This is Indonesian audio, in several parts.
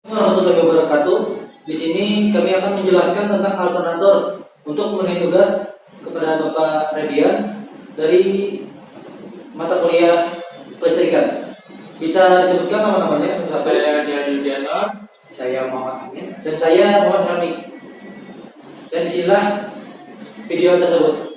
Warahmatullahi wabarakatuh. Di sini kami akan menjelaskan tentang alternator untuk memenuhi tugas kepada Bapak Redian dari mata kuliah kelistrikan. Bisa disebutkan nama-namanya? Saya Dian Yudianor, saya Muhammad Amin, dan saya Muhammad Helmi. Dan disinilah video tersebut.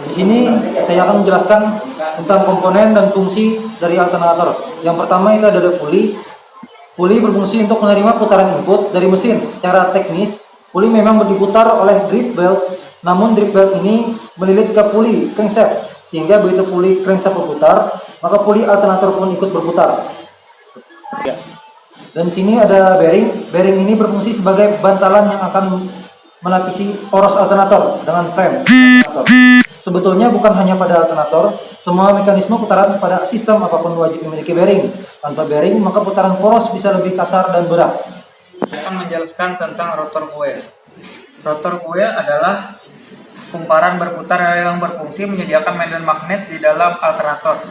Di sini saya akan menjelaskan tentang komponen dan fungsi dari alternator. Yang pertama itu ada puli. Puli berfungsi untuk menerima putaran input dari mesin. Secara teknis, puli memang diputar oleh drive belt, namun drive belt ini melilit ke puli crankshaft, sehingga begitu puli crankshaft berputar, maka puli alternator pun ikut berputar. Dan di sini ada bearing. Bearing ini berfungsi sebagai bantalan yang akan melapisi poros alternator dengan frame alternator. Sebetulnya bukan hanya pada alternator, semua mekanisme putaran pada sistem apapun wajib memiliki bearing. Tanpa bearing, maka putaran poros bisa lebih kasar dan berat. saya akan menjelaskan tentang rotor coil. Rotor coil adalah kumparan berputar yang berfungsi menyediakan medan magnet di dalam alternator.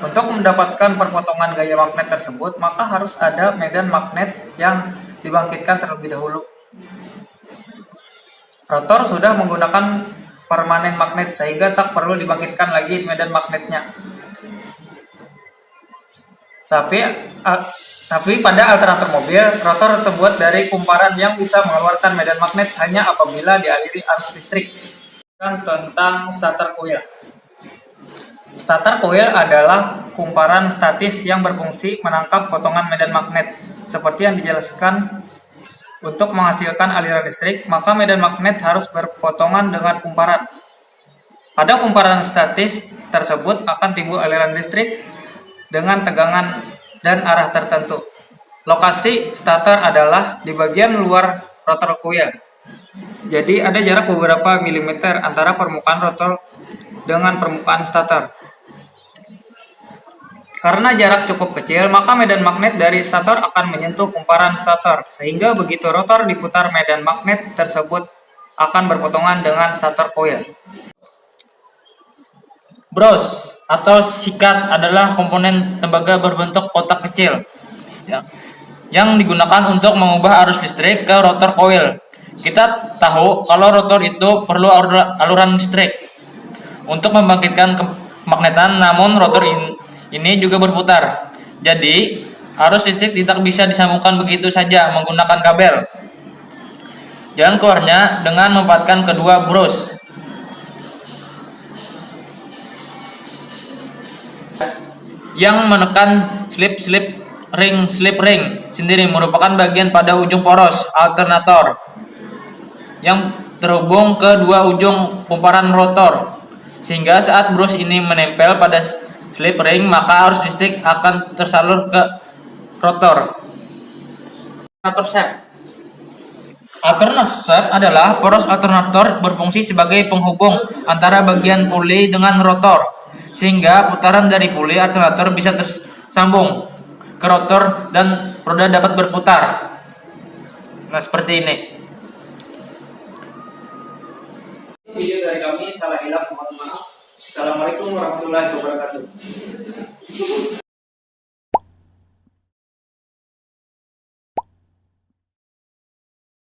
Untuk mendapatkan perpotongan gaya magnet tersebut, maka harus ada medan magnet yang dibangkitkan terlebih dahulu. Rotor sudah menggunakan permanen magnet sehingga tak perlu dibangkitkan lagi medan magnetnya. Tapi pada alternator mobil, rotor terbuat dari kumparan yang bisa mengeluarkan medan magnet hanya apabila dialiri arus listrik. Tentang starter coil. Starter coil adalah kumparan statis yang berfungsi menangkap potongan medan magnet. Seperti yang dijelaskan, untuk menghasilkan aliran listrik, maka medan magnet harus berpotongan dengan kumparan. Pada kumparan statis tersebut akan timbul aliran listrik dengan tegangan dan arah tertentu. Lokasi starter adalah di bagian luar rotor coil. Jadi ada jarak beberapa milimeter antara permukaan rotor dengan permukaan starter. Karena jarak cukup kecil, maka medan magnet dari stator akan menyentuh kumparan stator, sehingga begitu rotor diputar, medan magnet tersebut akan berpotongan dengan starter coil. Bros atau sikat adalah komponen tembaga berbentuk kotak kecil yang digunakan untuk mengubah arus listrik ke rotor coil. Kita tahu kalau rotor itu perlu aluran listrik untuk membangkitkan kemagnetan, namun rotor ini juga berputar. Jadi, arus listrik tidak bisa disambungkan begitu saja menggunakan kabel. Jalan keluarnya dengan memanfaatkan kedua bros. Yang menekan slip ring sendiri merupakan bagian pada ujung poros alternator yang terhubung ke dua ujung kumparan rotor, sehingga saat bros ini menempel pada slip ring, maka arus listrik akan tersalur ke rotor. Alternator shaft. Alternator shaft adalah poros alternator berfungsi sebagai penghubung antara bagian puli dengan rotor, sehingga putaran dari puli alternator bisa tersambung ke rotor dan roda dapat berputar. Nah, seperti ini. Video dari kami, salah hilap, mohon maaf. Assalamualaikum warahmatullahi wabarakatuh.